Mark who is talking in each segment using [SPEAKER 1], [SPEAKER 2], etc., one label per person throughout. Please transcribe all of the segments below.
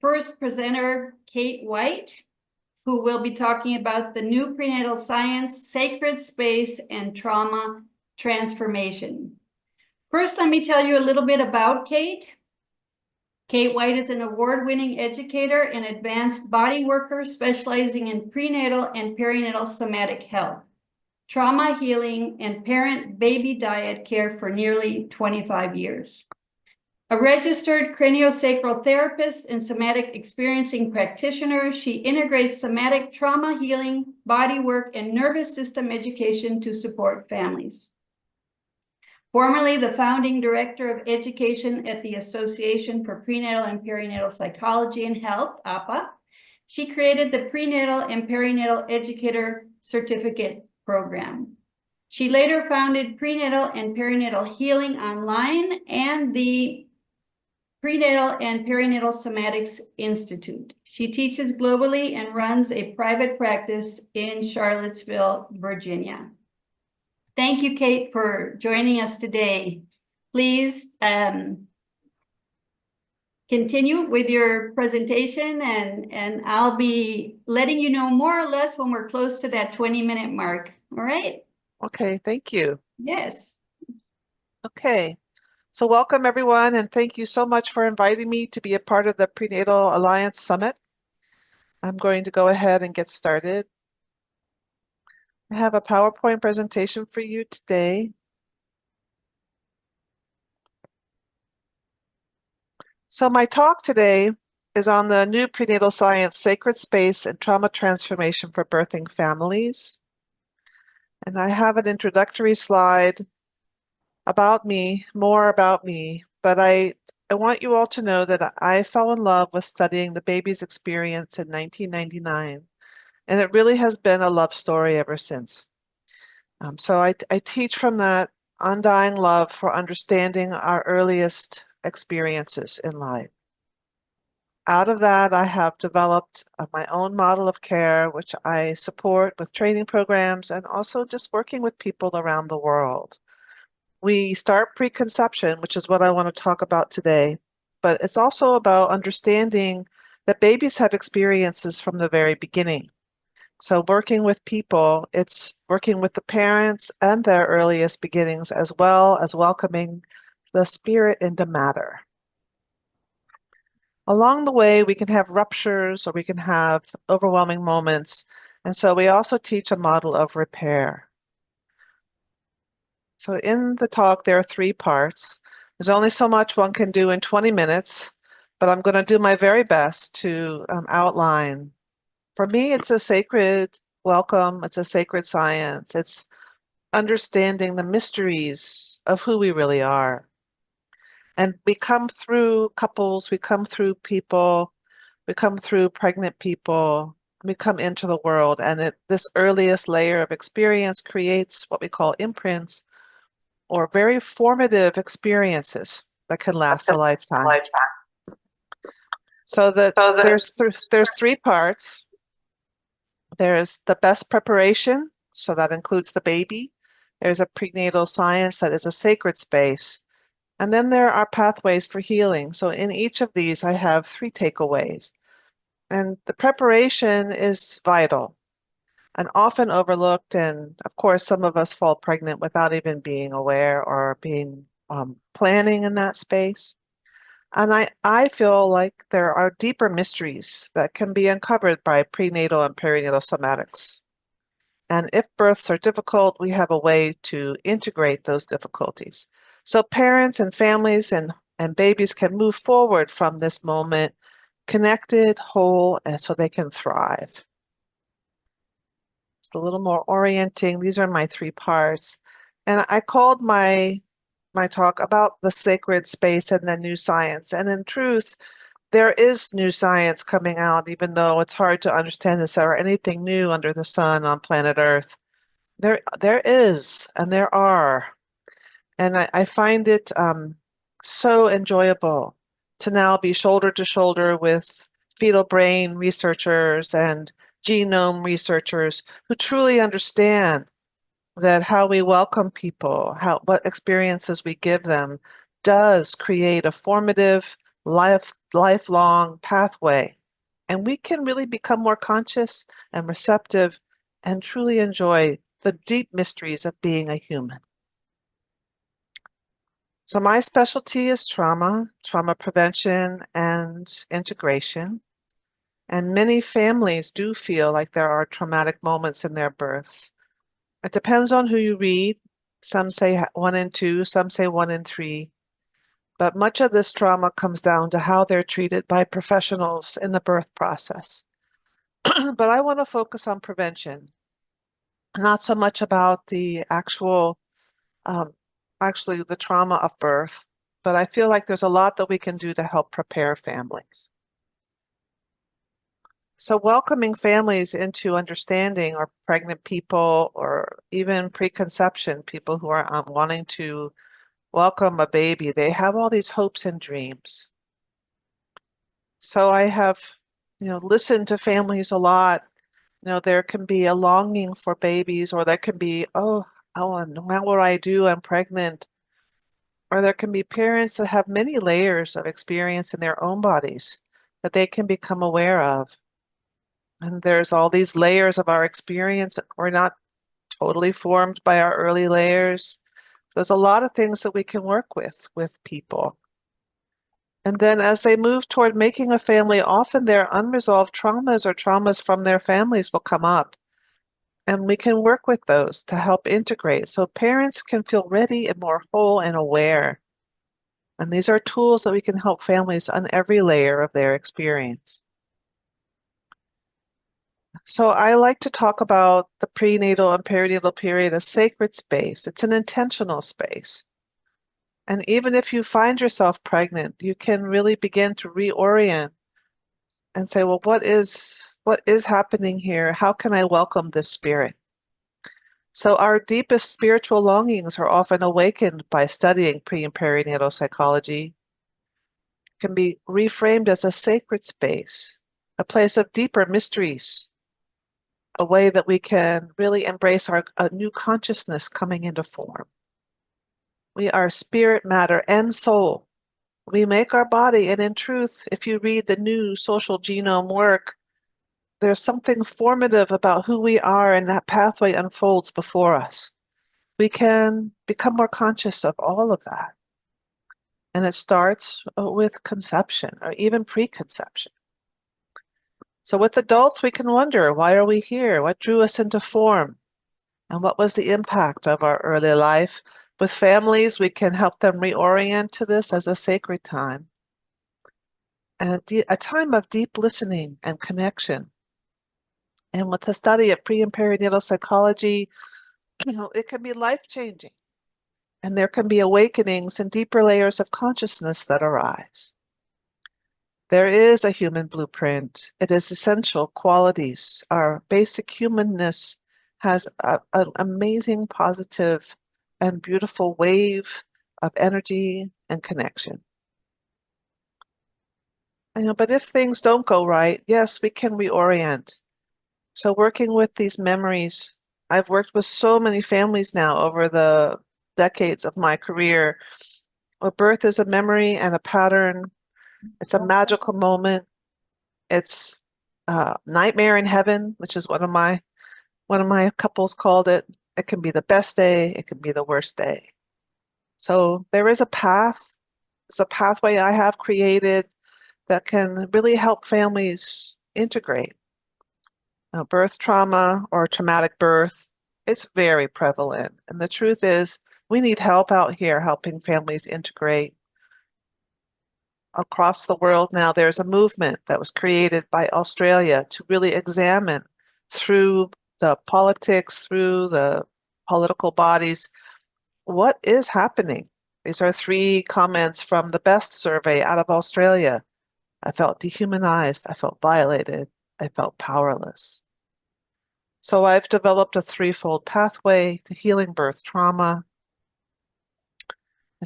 [SPEAKER 1] first presenter, Kate White, who will be talking about the new prenatal science, sacred space, and trauma transformation. First, let me tell you a little bit about Kate. Kate White is an award-winning educator and advanced body worker specializing in prenatal and perinatal somatic health, trauma healing, and parent-baby dyad care for nearly 25 years. A registered craniosacral therapist and somatic experiencing practitioner, she integrates somatic trauma healing, body work, and nervous system education to support families. Formerly the founding director of education at the Association for Prenatal and Perinatal Psychology and Health, APA, she created the Prenatal and Perinatal Educator Certificate Program. She later founded Prenatal and Perinatal Healing Online and the Prenatal and Perinatal Somatics Institute. She teaches globally and runs a private practice in Charlottesville, Virginia. Thank you, Kate, for joining us today. Please continue with your presentation, and I'll be letting you know more or less when we're close to that 20-minute mark. All right?
[SPEAKER 2] Okay, thank you.
[SPEAKER 1] Yes.
[SPEAKER 2] Okay, so welcome everyone, and thank you so much for inviting me to be a part of the Prenatal Alliance Summit. I'm going to go ahead and get started. I have a PowerPoint presentation for you today. So my talk today is on the new prenatal science, sacred space, and trauma transformation for birthing families. And I have an introductory slide about me, more about me, but I want you all to know that I fell in love with studying the baby's experience in 1999, and it really has been a love story ever since. So I teach from that undying love for understanding our earliest experiences in life. Out of that, I have developed my own model of care, which I support with training programs and also just working with people around the world. We start preconception, which is what I want to talk about today, but it's also about understanding that babies have experiences from the very beginning. So working with people, it's working with the parents and their earliest beginnings, as well as welcoming the spirit into matter. Along the way, we can have ruptures or we can have overwhelming moments. And so we also teach a model of repair. So in the talk, there are 3 parts. There's only so much one can do in 20 minutes, but I'm going to do my very best to outline. For me, it's a sacred welcome. It's a sacred science. It's understanding the mysteries of who we really are. And we come through couples, we come through people, we come through pregnant people, we come into the world, and this earliest layer of experience creates what we call imprints, or very formative experiences that can last a lifetime. So there's 3 parts. There's the best preparation, so that includes the baby. There's a prenatal science that is a sacred space. And then there are pathways for healing. So in each of these, I have 3 takeaways. And the preparation is vital and often overlooked. And of course, some of us fall pregnant without even being aware or being planning in that space. And I feel like there are deeper mysteries that can be uncovered by prenatal and perinatal somatics. And if births are difficult, we have a way to integrate those difficulties. So parents and families and babies can move forward from this moment connected, whole, and so they can thrive. It's a little more orienting. These are my 3 parts. And I called my talk about the sacred space and the new science. And in truth, there is new science coming out, even though it's hard to understand this or anything new under the sun on planet Earth. There is, and there are. And I find it so enjoyable to now be shoulder to shoulder with fetal brain researchers and genome researchers who truly understand that how we welcome people, what experiences we give them does create a formative, lifelong pathway, and we can really become more conscious and receptive and truly enjoy the deep mysteries of being a human. So my specialty is trauma prevention and integration. And many families do feel like there are traumatic moments in their births. It depends on who you read. Some say 1 in 2, some say 1 in 3. But much of this trauma comes down to how they're treated by professionals in the birth process. But I want to focus on prevention, not so much about the actually the trauma of birth, but I feel like there's a lot that we can do to help prepare families. So welcoming families into understanding, or pregnant people, or even preconception people who are wanting to welcome a baby, they have all these hopes and dreams. So I have, listened to families a lot. There can be a longing for babies, or there can be, oh, and now what do I do? I'm pregnant. Or there can be parents that have many layers of experience in their own bodies that they can become aware of. And there's all these layers of our experience. We're not totally formed by our early layers. There's a lot of things that we can work with people. And then as they move toward making a family, often their unresolved traumas or traumas from their families will come up. And we can work with those to help integrate so parents can feel ready and more whole and aware. And these are tools that we can help families on every layer of their experience. So I like to talk about the prenatal and perinatal period as sacred space. It's an intentional space. And even if you find yourself pregnant, you can really begin to reorient and say, well, what is happening here? How can I welcome this spirit? So our deepest spiritual longings are often awakened by studying pre and perinatal psychology. It can be reframed as a sacred space, a place of deeper mysteries, a way that we can really embrace a new consciousness coming into form. We are spirit, matter, and soul. We make our body, and in truth, if you read the new social genome work, there's something formative about who we are, and that pathway unfolds before us. We can become more conscious of all of that. And it starts with conception, or even preconception. So with adults, we can wonder, why are we here? What drew us into form? And what was the impact of our early life? With families, we can help them reorient to this as a sacred time, and a time of deep listening and connection. And with the study of pre and perinatal psychology, it can be life-changing. And there can be awakenings and deeper layers of consciousness that arise. There is a human blueprint. It is essential qualities. Our basic humanness has an amazing, positive, and beautiful wave of energy and connection. But if things don't go right, yes, we can reorient. So working with these memories, I've worked with so many families now over the decades of my career. A birth is a memory and a pattern. It's a magical moment. It's nightmare in heaven, which is one of my couples called it. It can be the best day. It can be the worst day. So there is a path. It's a pathway I have created that can really help families integrate. Birth trauma or traumatic birth, it's very prevalent. And the truth is, we need help out here helping families integrate. Across the world now, there's a movement that was created by Australia to really examine through the politics, through the political bodies, what is happening. These are 3 comments from the BEST survey out of Australia. I felt dehumanized, I felt violated, I felt powerless. So I've developed a 3-fold pathway to healing birth trauma.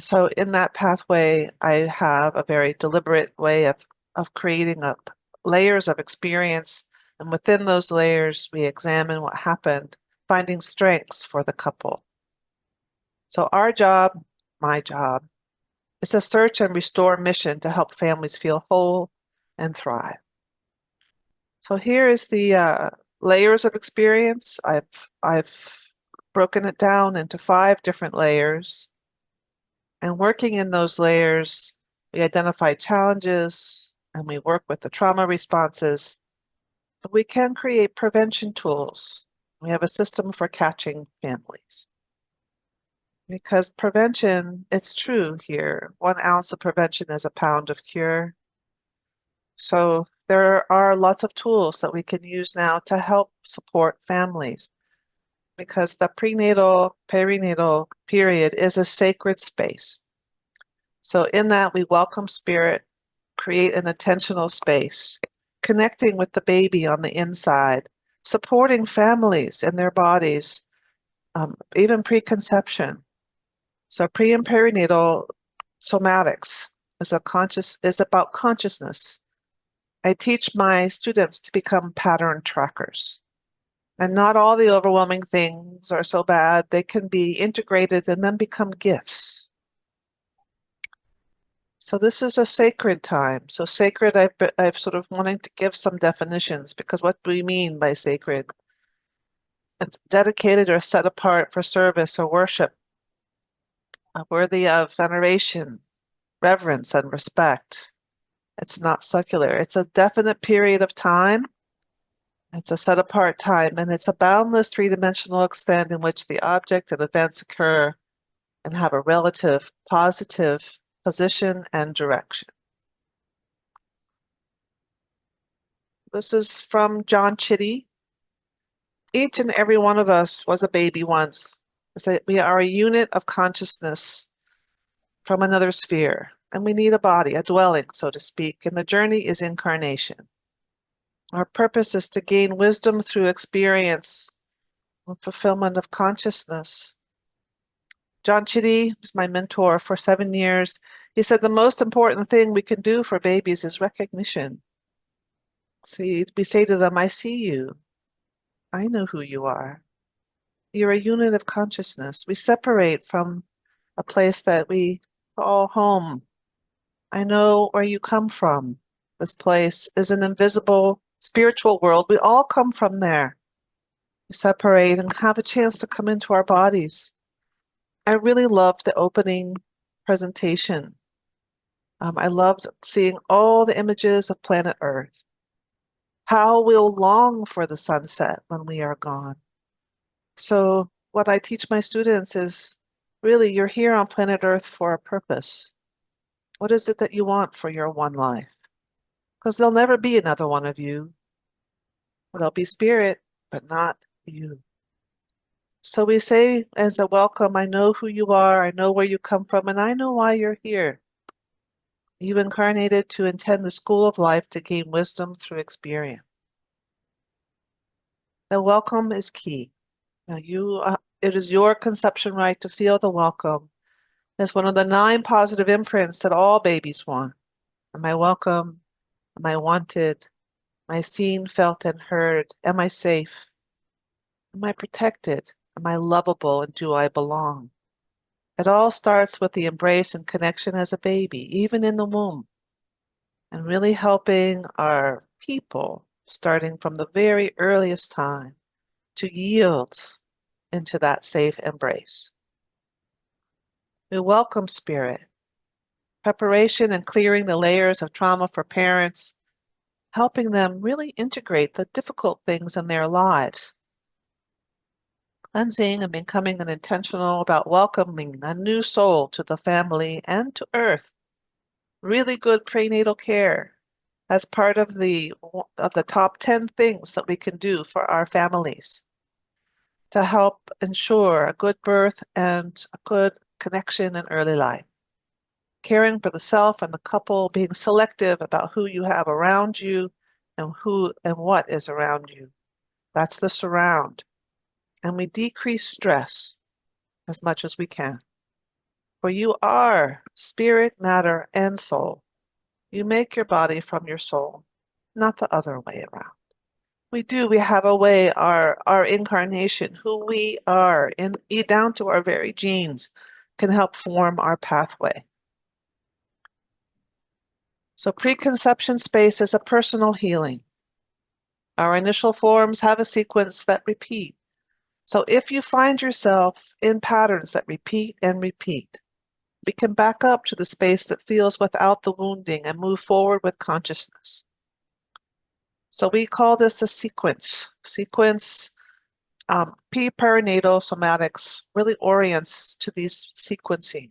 [SPEAKER 2] So in that pathway, I have a very deliberate way of creating up layers of experience. And within those layers, we examine what happened, finding strengths for the couple. So our job, my job, It's a search and restore mission to help families feel whole and thrive. So here is the layers of experience. I've broken it down into 5 different layers. And working in those layers, we identify challenges and we work with the trauma responses. But we can create prevention tools. We have a system for catching families. Because prevention, it's true here. 1 ounce of prevention is a pound of cure. So there are lots of tools that we can use now to help support families. Because the prenatal, perinatal period is a sacred space. So in that, we welcome spirit, create an intentional space, connecting with the baby on the inside, supporting families in their bodies, even preconception. So pre and perinatal somatics is about consciousness. I teach my students to become pattern trackers. And not all the overwhelming things are so bad. They can be integrated and then become gifts. So this is a sacred time. So sacred, I've sort of wanting to give some definitions, because what do we mean by sacred? It's dedicated or set apart for service or worship, worthy of veneration, reverence, and respect. It's not secular. It's a definite period of time. It's a set apart time, and it's a boundless 3-dimensional extent in which the object and events occur and have a relative positive position and direction. This is from John Chitty. Each and every one of us was a baby once. We are a unit of consciousness from another sphere, and we need a body, a dwelling, so to speak, and the journey is incarnation. Our purpose is to gain wisdom through experience and fulfillment of consciousness. John Chitty was my mentor for 7 years. He said the most important thing we can do for babies is recognition. See, we say to them, I see you. I know who you are. You're a unit of consciousness. We separate from a place that we call home. I know where you come from. This place is an invisible spiritual world. We all come from there. We separate and have a chance to come into our bodies. I really loved the opening presentation. I loved seeing all the images of planet Earth. How we'll long for the sunset when we are gone. So what I teach my students is, really, you're here on planet Earth for a purpose. What is it that you want for your one life? Because there'll never be another one of you. There'll be spirit, but not you. So we say as a welcome, I know who you are, I know where you come from, and I know why you're here. You incarnated to attend the school of life to gain wisdom through experience. The welcome is key. Now it is your conception right to feel the welcome. It's one of the 9 positive imprints that all babies want. Am I welcome? Am I wanted? Am I seen, felt, and heard? Am I safe? Am I protected? Am I lovable, and do I belong? It all starts with the embrace and connection as a baby, even in the womb, and really helping our people, starting from the very earliest time, to yield into that safe embrace. We welcome spirit, preparation and clearing the layers of trauma for parents, helping them really integrate the difficult things in their lives. Cleansing and becoming an intentional about welcoming a new soul to the family and to Earth. Really good prenatal care as part of the top 10 things that we can do for our families to help ensure a good birth and a good connection in early life. Caring for the self and the couple, being selective about who you have around you and who and what is around you. That's the surround. And we decrease stress as much as we can. For you are spirit, matter, and soul. You make your body from your soul, not the other way around. We have a way, our incarnation, who we are, down to our very genes, can help form our pathway. So preconception space is a personal healing. Our initial forms have a sequence that repeat. So if you find yourself in patterns that repeat and repeat, we can back up to the space that feels without the wounding and move forward with consciousness. So we call this a sequence. Perinatal somatics really orients to these sequencing.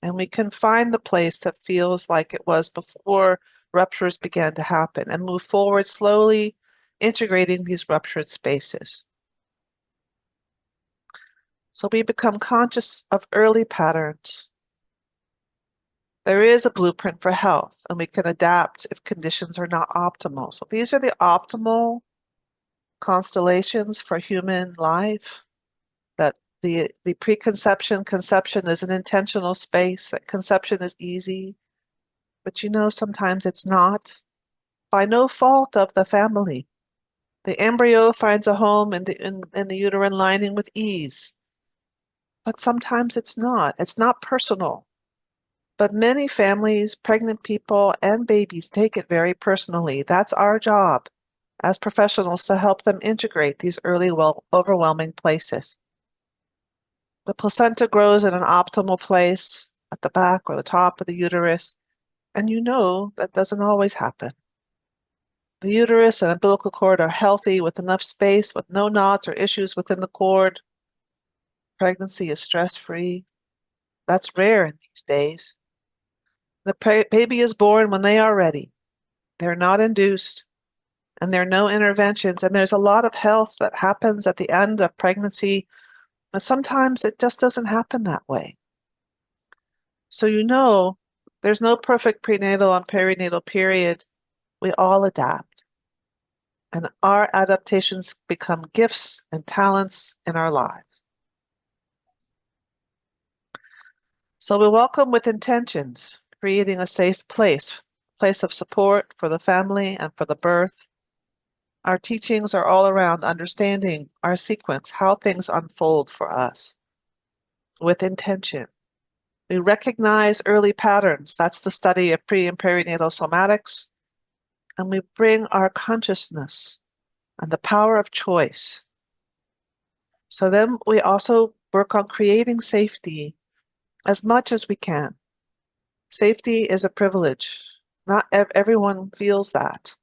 [SPEAKER 2] And we can find the place that feels like it was before ruptures began to happen and move forward slowly, integrating these ruptured spaces. So we become conscious of early patterns. There is a blueprint for health, and we can adapt if conditions are not optimal. So these are the optimal constellations for human life, that the preconception, conception is an intentional space, that conception is easy, but sometimes it's not, by no fault of the family. The embryo finds a home in the uterine lining with ease, but sometimes it's not personal. But many families, pregnant people, and babies take it very personally. That's our job as professionals to help them integrate these early, overwhelming places. The placenta grows in an optimal place at the back or the top of the uterus, and that doesn't always happen. The uterus and umbilical cord are healthy with enough space, with no knots or issues within the cord. Pregnancy is stress-free. That's rare in these days. The baby is born when they are ready. They're not induced, and there are no interventions, and there's a lot of health that happens at the end of pregnancy, but sometimes it just doesn't happen that way. So there's no perfect prenatal and perinatal period. We all adapt, and our adaptations become gifts and talents in our lives. So we welcome with intentions, creating a safe place of support for the family and for the birth. Our teachings are all around understanding our sequence, how things unfold for us with intention. We recognize early patterns. That's the study of pre and perinatal somatics. And we bring our consciousness and the power of choice. So then we also work on creating safety as much as we can. Safety is a privilege. Not everyone feels that.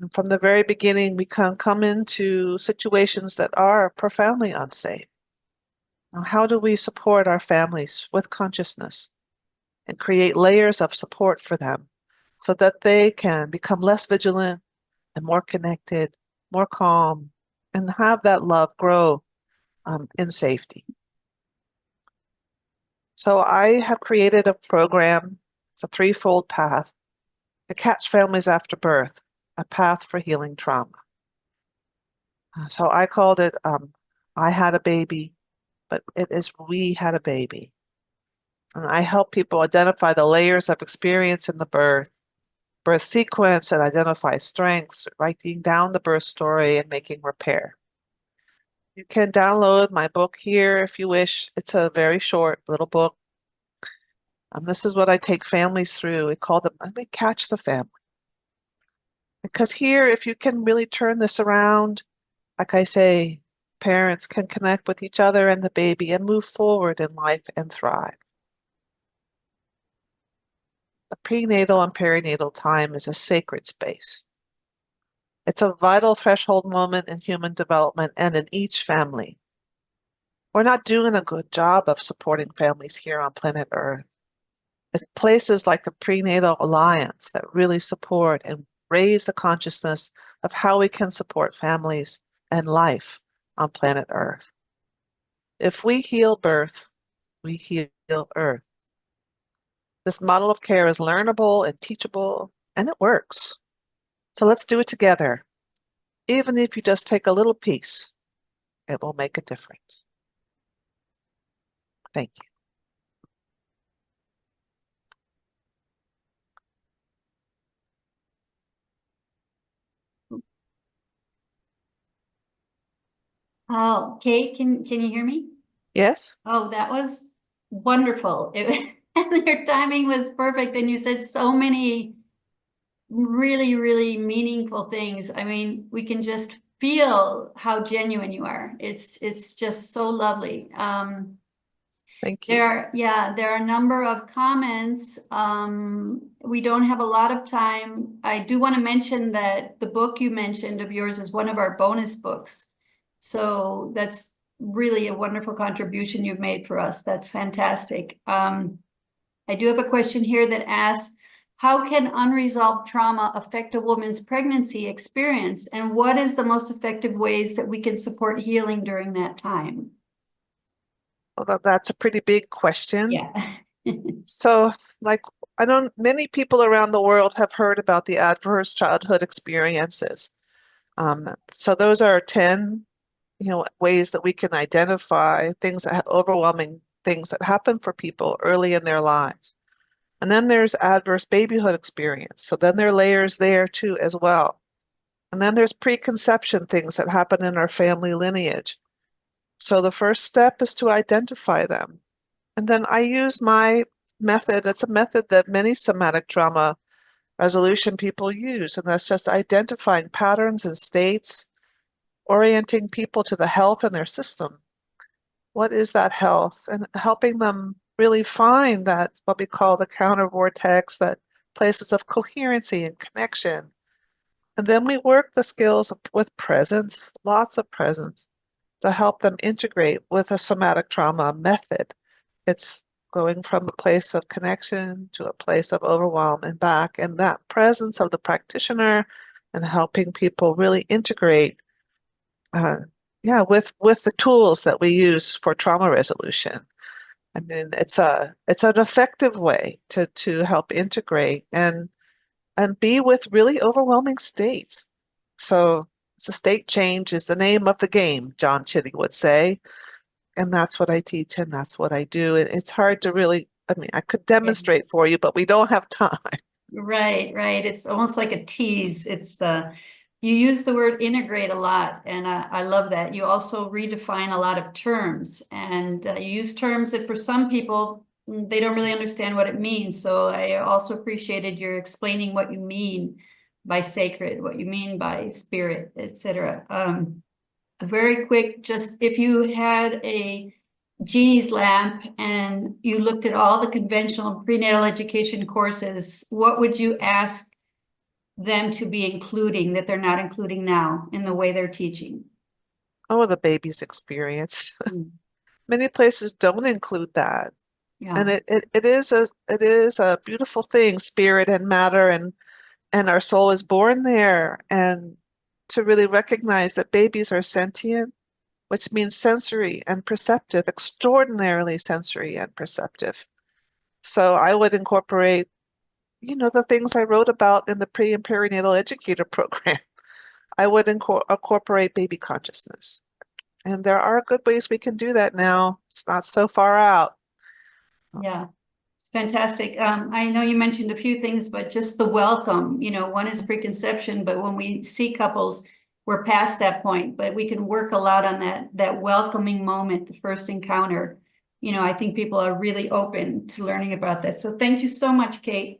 [SPEAKER 2] And from the very beginning, we can come into situations that are profoundly unsafe. Now, how do we support our families with consciousness and create layers of support for them so that they can become less vigilant and more connected, more calm, and have that love grow in safety? So I have created a program. It's a threefold path to catch families after birth, a path for healing trauma. So I called it I Had a Baby, but it is We Had a Baby. And I help people identify the layers of experience in the birth sequence, and identify strengths, writing down the birth story and making repair. You can download my book here if you wish. It's a very short little book. This is what I take families through. We call them, let me catch the family. Because here, if you can really turn this around, like I say, parents can connect with each other and the baby and move forward in life and thrive. The prenatal and perinatal time is a sacred space. It's a vital threshold moment in human development and in each family. We're not doing a good job of supporting families here on planet Earth. It's places like the Prenatal Alliance that really support and raise the consciousness of how we can support families and life on planet Earth. If we heal birth, we heal Earth. This model of care is learnable and teachable, and it works. So let's do it together. Even if you just take a little piece, it will make a difference. Thank you.
[SPEAKER 1] Oh, Kate, can you hear me?
[SPEAKER 2] Yes?
[SPEAKER 1] Oh, that was wonderful. Your timing was perfect, and you said so many really, really meaningful things. I mean, we can just feel how genuine you are. It's just so lovely.
[SPEAKER 2] Thank you.
[SPEAKER 1] There are a number of comments. We don't have a lot of time. I do want to mention that the book you mentioned of yours is one of our bonus books. So that's really a wonderful contribution you've made for us. That's fantastic. I do have a question here that asks, how can unresolved trauma affect a woman's pregnancy experience? And what is the most effective ways that we can support healing during that time?
[SPEAKER 2] Well, that's a pretty big question.
[SPEAKER 1] Yeah.
[SPEAKER 2] So, like, I know many people around the world have heard about the adverse childhood experiences. So those are 10, ways that we can identify things that overwhelming things that happen for people early in their lives. And then there's adverse babyhood experience. So then there are layers there too as well. And then there's preconception things that happen in our family lineage. So the first step is to identify them. And then I use my method. It's a method that many somatic trauma resolution people use, and that's just identifying patterns and states, orienting people to the health in their system. What is that health? And helping them really find that, what we call the counter vortex, that places of coherency and connection. And then we work the skills with presence, lots of presence, to help them integrate with a somatic trauma method. It's going from a place of connection to a place of overwhelm and back, and that presence of the practitioner and helping people really integrate with the tools that we use for trauma resolution. I mean, it's an effective way to help integrate and be with really overwhelming states. So the state change is the name of the game, John Chitty would say. And that's what I teach and that's what I do. It's hard to really, I mean, I could demonstrate for you, but we don't have time.
[SPEAKER 1] Right. It's almost like a tease. It's you use the word integrate a lot, and I love that. You also redefine a lot of terms, and you use terms that for some people they don't really understand what it means. So I also appreciated your explaining what you mean by sacred, what you mean by spirit, etc. Very quick, just if you had a genie's lamp and you looked at all the conventional prenatal education courses, what would you ask them to be including that they're not including now in the way they're teaching?
[SPEAKER 2] Oh, the baby's experience. Many places don't include that.
[SPEAKER 1] Yeah.
[SPEAKER 2] And it is a beautiful thing, spirit and matter, and our soul is born there. And to really recognize that babies are sentient, which means sensory and perceptive, extraordinarily sensory and perceptive. So I would incorporate, the things I wrote about in the pre and perinatal educator program. I would incorporate baby consciousness. And there are good ways we can do that now. It's not so far out.
[SPEAKER 1] Yeah, it's fantastic. I know you mentioned a few things, but just the welcome, one is preconception, but when we see couples, we're past that point, but we can work a lot on that welcoming moment, the first encounter. I think people are really open to learning about that. So thank you so much, Kate.